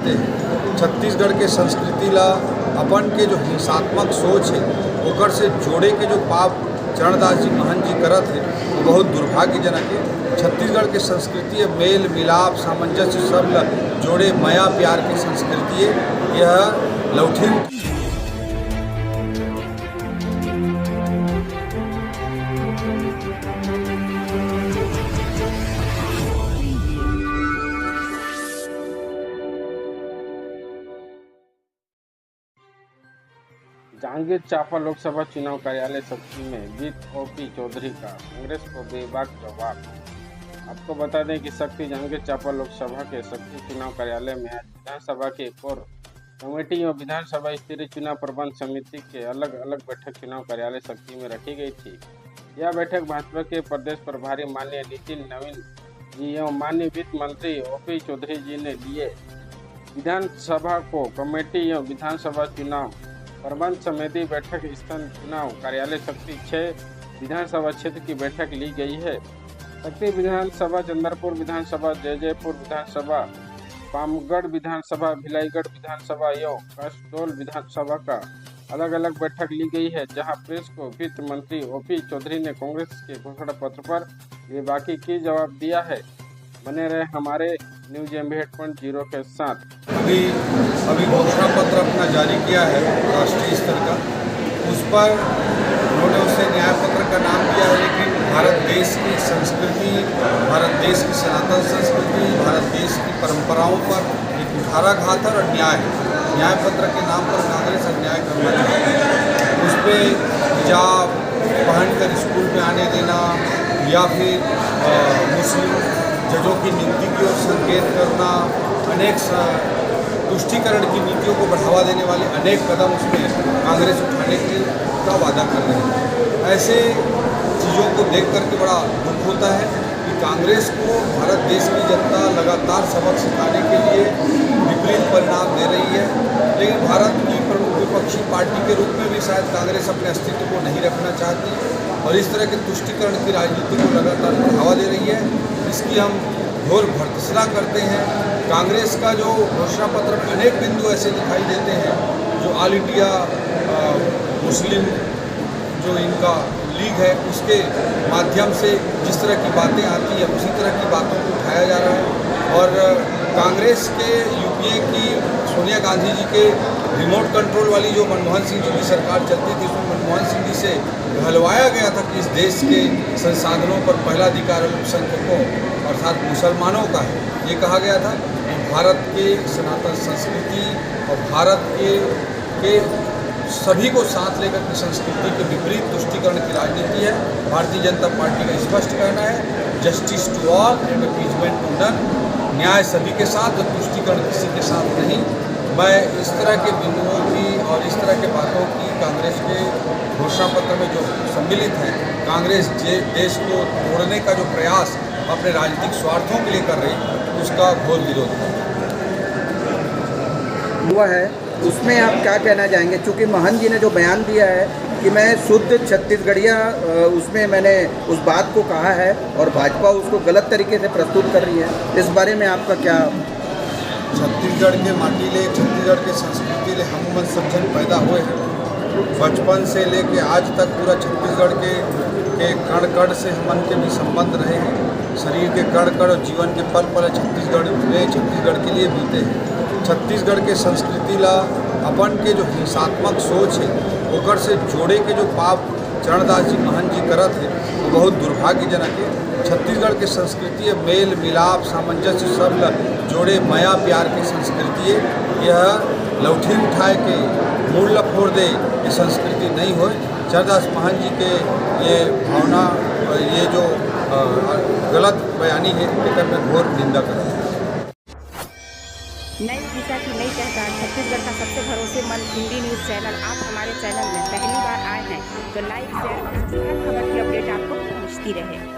करते हैं। छत्तीसगढ़ के संस्कृति ला अपन के जो हिंसात्मक सोच है ओकर से जोड़े के जो पाप चरणदास जी महंत जी करत है वो बहुत दुर्भाग्यजनक है। छत्तीसगढ़ के संस्कृति है मेल मिलाप सामंजस्य सब ला जोड़े माया प्यार की संस्कृति है। यह लौठी जांजगीर चांपा लोकसभा चुनाव कार्यालय सक्ती में जीत ओपी चौधरी का कांग्रेस को बेबाक जवाब। आपको बता दें कि सक्ती जांजगीर चांपा लोकसभा के सक्ती चुनाव कार्यालय में आज विधानसभा के एक और कमेटी और विधानसभा स्तरीय चुनाव प्रबंध समिति के अलग अलग बैठक चुनाव कार्यालय सक्ती में रखी गई थी। यह बैठक भाजपा के प्रदेश प्रभारी माननीय नितिन नवीन जी एवं माननीय वित्त मंत्री ओपी चौधरी जी ने लिए। विधानसभा को कमेटी एवं विधानसभा चुनाव प्रबंध समिति बैठक स्थल चुनाव कार्यालय सक्ती 6 विधानसभा क्षेत्र की बैठक ली गई है। सक्ती विधानसभा, चंद्रपुर विधानसभा, जयजयपुर विधानसभा, पामगढ़ विधानसभा, भिलाईगढ़ विधानसभा एवं कसडोल विधानसभा का अलग अलग बैठक ली गई है, जहां प्रेस को वित्त मंत्री ओपी चौधरी ने कांग्रेस के घोषणा पत्र पर बेबाकी की जवाब दिया है। बने रहे हमारे न्यूज MB 8.0 के साथ। अभी घोषणा पत्र अपना जारी किया है राष्ट्रीय स्तर का, उस पर उन्होंने उसे न्याय पत्र का नाम दिया है, लेकिन भारत देश की संस्कृति, भारत देश की सनातन संस्कृति, भारत देश की परंपराओं पर एक कुठाराघात और अन्याय है। न्याय पत्र के नाम पर कांग्रेस अन्याय करना चाहती है। उस पर हिजाब पहनकर स्कूल में आने देना या फिर मुस्लिम जजों की नियुक्ति की ओर संकेत करना, अनेक तुष्टीकरण की नीतियों को बढ़ावा देने वाले अनेक कदम उसमें कांग्रेस उठाने का वादा कर रही है। ऐसे चीज़ों को देख करके बड़ा दुख होता है कि कांग्रेस को भारत देश की जनता लगातार सबक सिखाने के लिए विपरीत परिणाम दे रही है, लेकिन भारत की प्रमुख विपक्षी पार्टी के रूप में भी शायद कांग्रेस अपने अस्तित्व को नहीं रखना चाहती और इस तरह के तुष्टीकरण की राजनीति को लगातार बढ़ावा दे रही है। इसकी हम घोर भर्त्सना करते हैं। कांग्रेस का जो घोषणा पत्र में अनेक बिंदु ऐसे दिखाई देते हैं जो ऑल इंडिया मुस्लिम जो इनका लीग है उसके माध्यम से जिस तरह की बातें आती है उसी तरह की बातों को उठाया जा रहा है और कांग्रेस के UPA की सोनिया गांधी जी के रिमोट कंट्रोल वाली जो मनमोहन सिंह जी की सरकार चलती थी उसमें मनमोहन सिंह जी से कहलवाया गया था कि इस देश के संसाधनों पर पहला अधिकार अल्पसंख्यकों अर्थात मुसलमानों का है। ये कहा गया था कि भारत के सनातन संस्कृति और भारत के सभी को साथ लेकर की संस्कृति के विपरीत तुष्टीकरण की राजनीति है। भारतीय जनता पार्टी का स्पष्ट कहना है justice to all and appeasement to none, न्याय सभी के साथ और तुष्टीकरण किसी के साथ नहीं। मैं इस तरह के बिंदुओं की और इस तरह के बातों की कांग्रेस के घोषणा पत्र में जो सम्मिलित है, कांग्रेस देश को तोड़ने का जो प्रयास अपने राजनीतिक स्वार्थों के लिए कर रही उसका घोर विरोध हुआ है। उसमें आप क्या कहना चाहेंगे? चूँकि महंत जी ने जो बयान दिया है कि मैं शुद्ध छत्तीसगढ़िया, उसमें मैंने उस बात को कहा है और भाजपा उसको गलत तरीके से प्रस्तुत कर रही है, इस बारे में आपका क्या? छत्तीसगढ़ के माटी ले, छत्तीसगढ़ के संस्कृति ले हम मन समझन पैदा हुए हैं। बचपन से लेके आज तक पूरा छत्तीसगढ़ के कण कण से हमन के भी संबंध रहे हैं। शरीर के कण कण और जीवन के पल पल छत्तीसगढ़ में छत्तीसगढ़ के लिए बीते हैं। छत्तीसगढ़ के संस्कृति ला अपन के जो हिंसात्मक सोच है ओकर से जोड़े के जो पाप चरणदास जी महंत जी करत है वो बहुत दुर्भाग्यजनक है। छत्तीसगढ़ के संस्कृति है मेल मिलाप सामंजस्य सब ला जोड़े माया प्यार की संस्कृति है। यह लौठी उठाए के मूल ला फोड़ दे ये संस्कृति नहीं हो। चरणदास महंत जी के ये भावना ये जो गलत बयानी है लेकर मैं घोर निंदा करता हूँ। नई दिशा की नई पहचान, छत्तीसगढ़ का सबसे भरोसेमंद हिंदी न्यूज़ चैनल। आप हमारे चैनल में पहली बार आए हैं तो लाइक शेयर और हर खबर की अपडेट आपको पहुँचती रहे।